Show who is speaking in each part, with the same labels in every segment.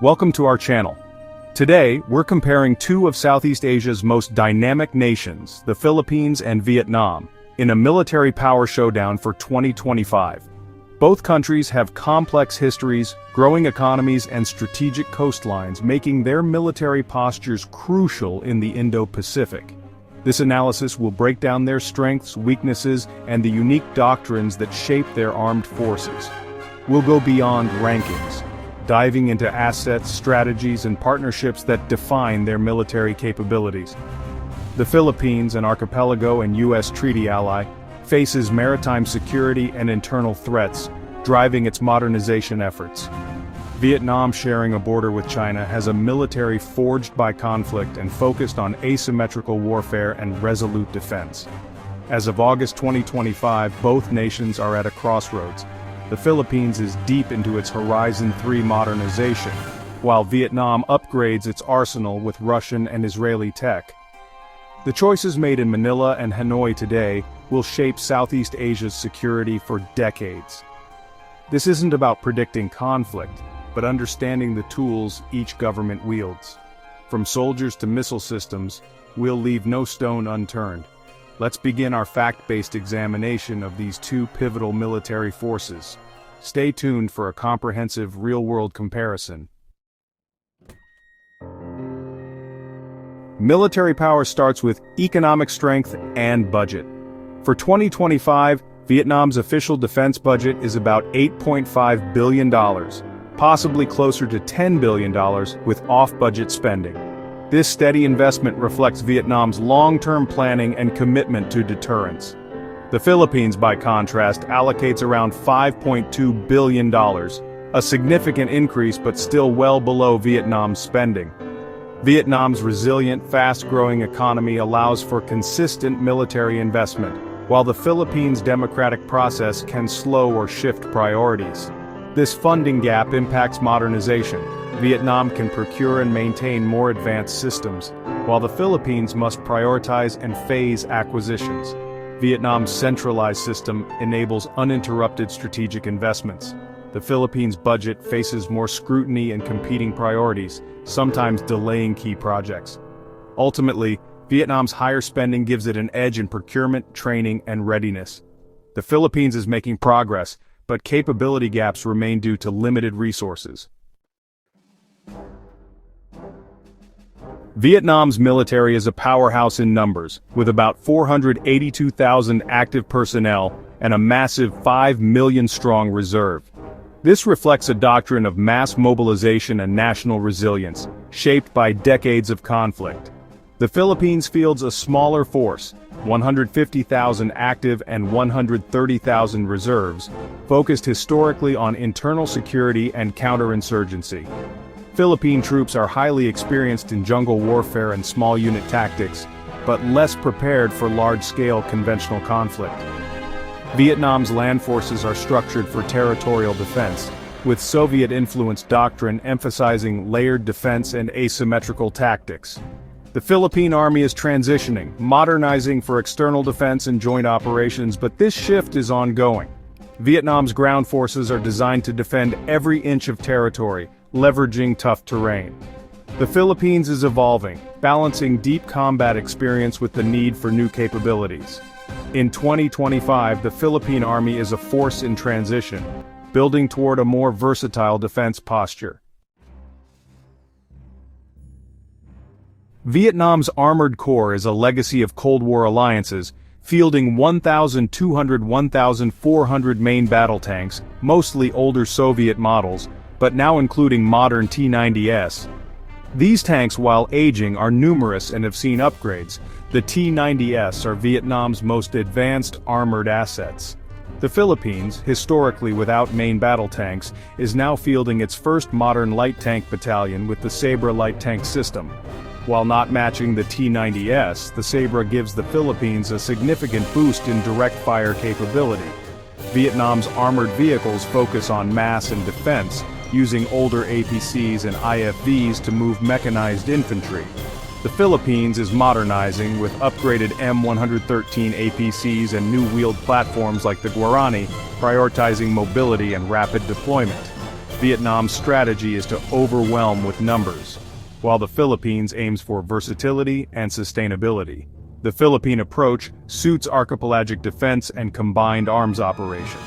Speaker 1: Welcome to our channel. Today, we're comparing two of Southeast Asia's most dynamic nations, the Philippines and Vietnam, in a military power showdown for 2025. Both countries have complex histories, growing economies and strategic coastlines, making their military postures crucial in the Indo-Pacific. This analysis will break down their strengths, weaknesses, and the unique doctrines that shape their armed forces. We'll go beyond rankings, diving into assets, strategies, and partnerships that define their military capabilities. The Philippines, an archipelago and U.S. treaty ally, faces maritime security and internal threats, driving its modernization efforts. Vietnam, sharing a border with China, has a military forged by conflict and focused on asymmetrical warfare and resolute defense. As of August 2025, both nations are at a crossroads. The Philippines is deep into its Horizon 3 modernization, while Vietnam upgrades its arsenal with Russian and Israeli tech. The choices made in Manila and Hanoi today will shape Southeast Asia's security for decades. This isn't about predicting conflict, but understanding the tools each government wields. From soldiers to missile systems, we'll leave no stone unturned. Let's begin our fact-based examination of these two pivotal military forces. Stay tuned for a comprehensive real-world comparison. Military power starts with economic strength and budget. For 2025, Vietnam's official defense budget is about $8.5 billion, possibly closer to $10 billion with off-budget spending. This steady investment reflects Vietnam's long-term planning and commitment to deterrence. The Philippines, by contrast, allocates around $5.2 billion, a significant increase but still well below Vietnam's spending. Vietnam's resilient, fast-growing economy allows for consistent military investment, while the Philippines' democratic process can slow or shift priorities. This funding gap impacts modernization. Vietnam can procure and maintain more advanced systems, while the Philippines must prioritize and phase acquisitions. Vietnam's centralized system enables uninterrupted strategic investments. The Philippines' budget faces more scrutiny and competing priorities, sometimes delaying key projects. Ultimately, Vietnam's higher spending gives it an edge in procurement, training, and readiness. The Philippines is making progress, but capability gaps remain due to limited resources. Vietnam's military is a powerhouse in numbers, with about 482,000 active personnel and a massive 5 million strong reserve. This reflects a doctrine of mass mobilization and national resilience, shaped by decades of conflict. The Philippines fields a smaller force, 150,000 active and 130,000 reserves, focused historically on internal security and counterinsurgency. Philippine troops are highly experienced in jungle warfare and small unit tactics, but less prepared for large-scale conventional conflict. Vietnam's land forces are structured for territorial defense, with Soviet-influenced doctrine emphasizing layered defense and asymmetrical tactics. The Philippine Army is transitioning, modernizing for external defense and joint operations, but this shift is ongoing. Vietnam's ground forces are designed to defend every inch of territory, leveraging tough terrain. The Philippines is evolving, balancing deep combat experience with the need for new capabilities. In 2025, the Philippine Army is a force in transition, building toward a more versatile defense posture. Vietnam's Armored Corps is a legacy of Cold War alliances, fielding 1,200–1,400 main battle tanks, mostly older Soviet models, but now including modern T-90S. These tanks, while aging, are numerous and have seen upgrades. The T-90S are Vietnam's most advanced armored assets. The Philippines, historically without main battle tanks, is now fielding its first modern light tank battalion with the Sabra light tank system. While not matching the T-90S, the Sabra gives the Philippines a significant boost in direct fire capability. Vietnam's armored vehicles focus on mass and defense, using older APCs and IFVs to move mechanized infantry. The Philippines is modernizing with upgraded M113 APCs and new wheeled platforms like the Guarani, prioritizing mobility and rapid deployment. Vietnam's strategy is to overwhelm with numbers, while the Philippines aims for versatility and sustainability. The Philippine approach suits archipelagic defense and combined arms operations.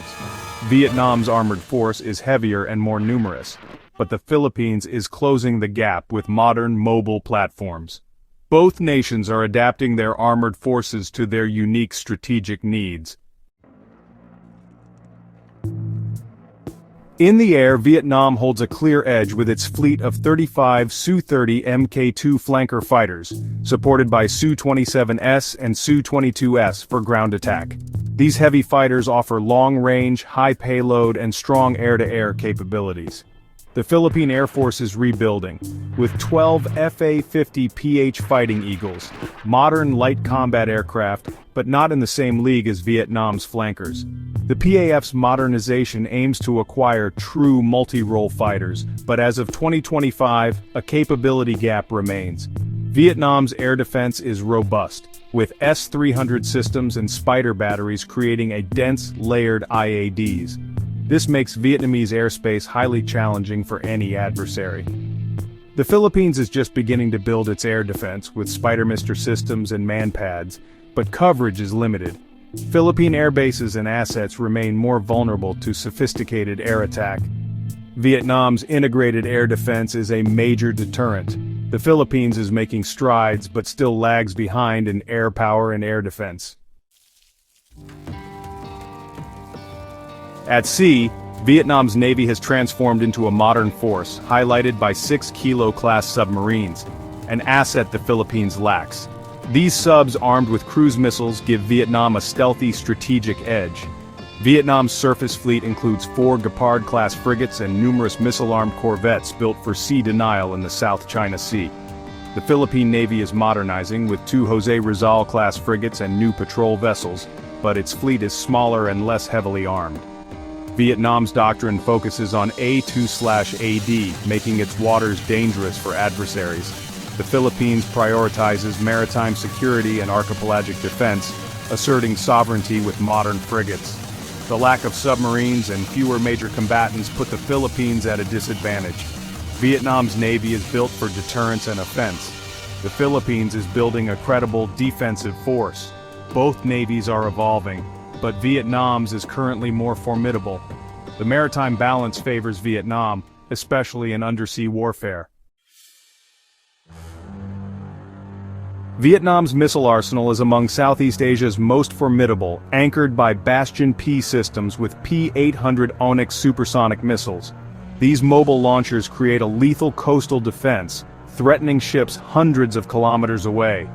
Speaker 1: Vietnam's armored force is heavier and more numerous, but the Philippines is closing the gap with modern mobile platforms. Both nations are adapting their armored forces to their unique strategic needs. In the air, Vietnam holds a clear edge with its fleet of 35 Su-30 Mk2 flanker fighters, supported by Su-27S and Su-22S for ground attack. These heavy fighters offer long-range, high payload and strong air-to-air capabilities. The Philippine Air Force is rebuilding, with 12 Fa-50PH Fighting Eagles, modern light combat aircraft, but not in the same league as Vietnam's flankers. The PAF's modernization aims to acquire true multi-role fighters, but as of 2025, a capability gap remains. Vietnam's air defense is robust, with S-300 systems and Spider batteries creating a dense, layered IADs. This makes Vietnamese airspace highly challenging for any adversary. The Philippines is just beginning to build its air defense with Spider-Mister systems and man-pads, but coverage is limited. Philippine air bases and assets remain more vulnerable to sophisticated air attack. Vietnam's integrated air defense is a major deterrent. The Philippines is making strides but still lags behind in air power and air defense. At sea, Vietnam's Navy has transformed into a modern force, highlighted by 6 Kilo-class submarines, an asset the Philippines lacks. These subs, armed with cruise missiles, give Vietnam a stealthy strategic edge. Vietnam's surface fleet includes 4 Gepard-class frigates and numerous missile-armed corvettes built for sea denial in the South China Sea. The Philippine Navy is modernizing with 2 Jose Rizal-class frigates and new patrol vessels, but its fleet is smaller and less heavily armed. Vietnam's doctrine focuses on A2/AD, making its waters dangerous for adversaries. The Philippines prioritizes maritime security and archipelagic defense, asserting sovereignty with modern frigates. The lack of submarines and fewer major combatants put the Philippines at a disadvantage. Vietnam's Navy is built for deterrence and offense. The Philippines is building a credible defensive force. Both navies are evolving, but Vietnam's is currently more formidable. The maritime balance favors Vietnam, especially in undersea warfare. Vietnam's missile arsenal is among Southeast Asia's most formidable, anchored by Bastion P systems with P-800 Onyx supersonic missiles. These mobile launchers create a lethal coastal defense, threatening ships hundreds of kilometers away.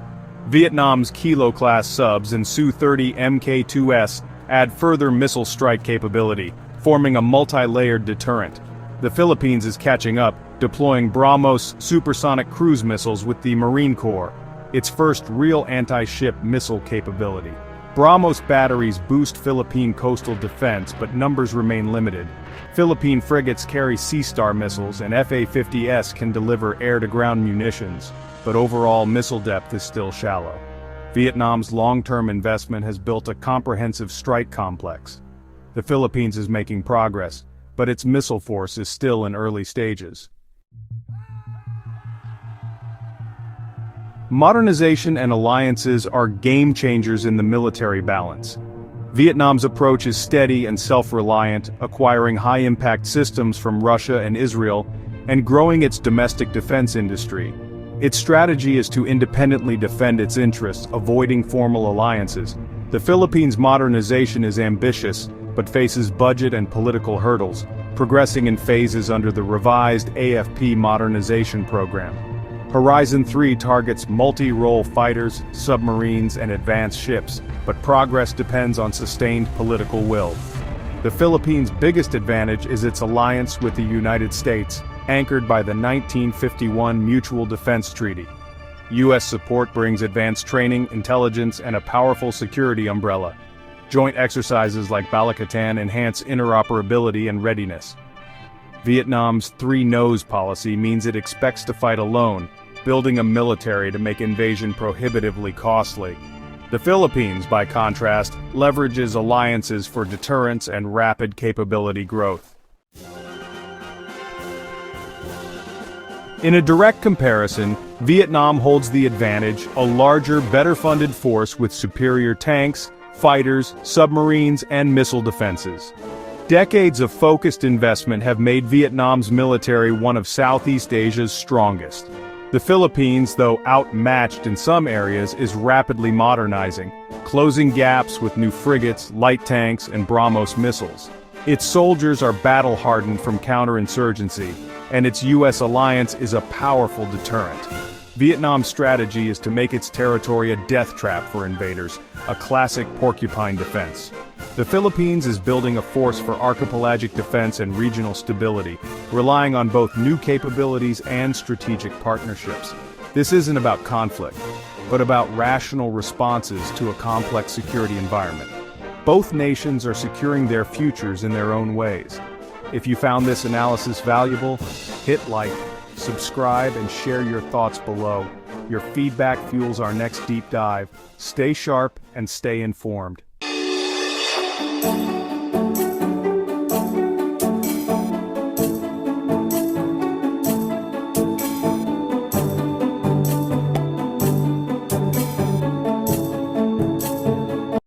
Speaker 1: Vietnam's Kilo-class subs and Su-30 Mk2S add further missile strike capability, forming a multi-layered deterrent. The Philippines is catching up, deploying BrahMos supersonic cruise missiles with the Marine Corps, its first real anti-ship missile capability. BrahMos batteries boost Philippine coastal defense, but numbers remain limited. Philippine frigates carry Sea Star missiles and Fa-50S can deliver air-to-ground munitions, but overall missile depth is still shallow. Vietnam's long-term investment has built a comprehensive strike complex. The Philippines is making progress, but its missile force is still in early stages. Modernization and alliances are game-changers in the military balance. Vietnam's approach is steady and self-reliant, acquiring high-impact systems from Russia and Israel, and growing its domestic defense industry. Its strategy is to independently defend its interests, avoiding formal alliances. The Philippines' modernization is ambitious, but faces budget and political hurdles, progressing in phases under the revised AFP modernization program. Horizon 3 targets multi-role fighters, submarines, and advanced ships, but progress depends on sustained political will. The Philippines' biggest advantage is its alliance with the United States, anchored by the 1951 Mutual Defense Treaty. U.S. support brings advanced training, intelligence, and a powerful security umbrella. Joint exercises like Balikatan enhance interoperability and readiness. Vietnam's three no's policy means it expects to fight alone, building a military to make invasion prohibitively costly. The Philippines, by contrast, leverages alliances for deterrence and rapid capability growth. In a direct comparison, Vietnam holds the advantage, a larger, better-funded force with superior tanks, fighters, submarines, and missile defenses. Decades of focused investment have made Vietnam's military one of Southeast Asia's strongest. The Philippines, though outmatched in some areas, is rapidly modernizing, closing gaps with new frigates, light tanks, and BrahMos missiles. Its soldiers are battle-hardened from counterinsurgency, and its U.S. alliance is a powerful deterrent. Vietnam's strategy is to make its territory a death trap for invaders, a classic porcupine defense. The Philippines is building a force for archipelagic defense and regional stability, relying on both new capabilities and strategic partnerships. This isn't about conflict, but about rational responses to a complex security environment. Both nations are securing their futures in their own ways. If you found this analysis valuable, hit like, subscribe, and share your thoughts below. Your feedback fuels our next deep dive. Stay sharp and stay informed.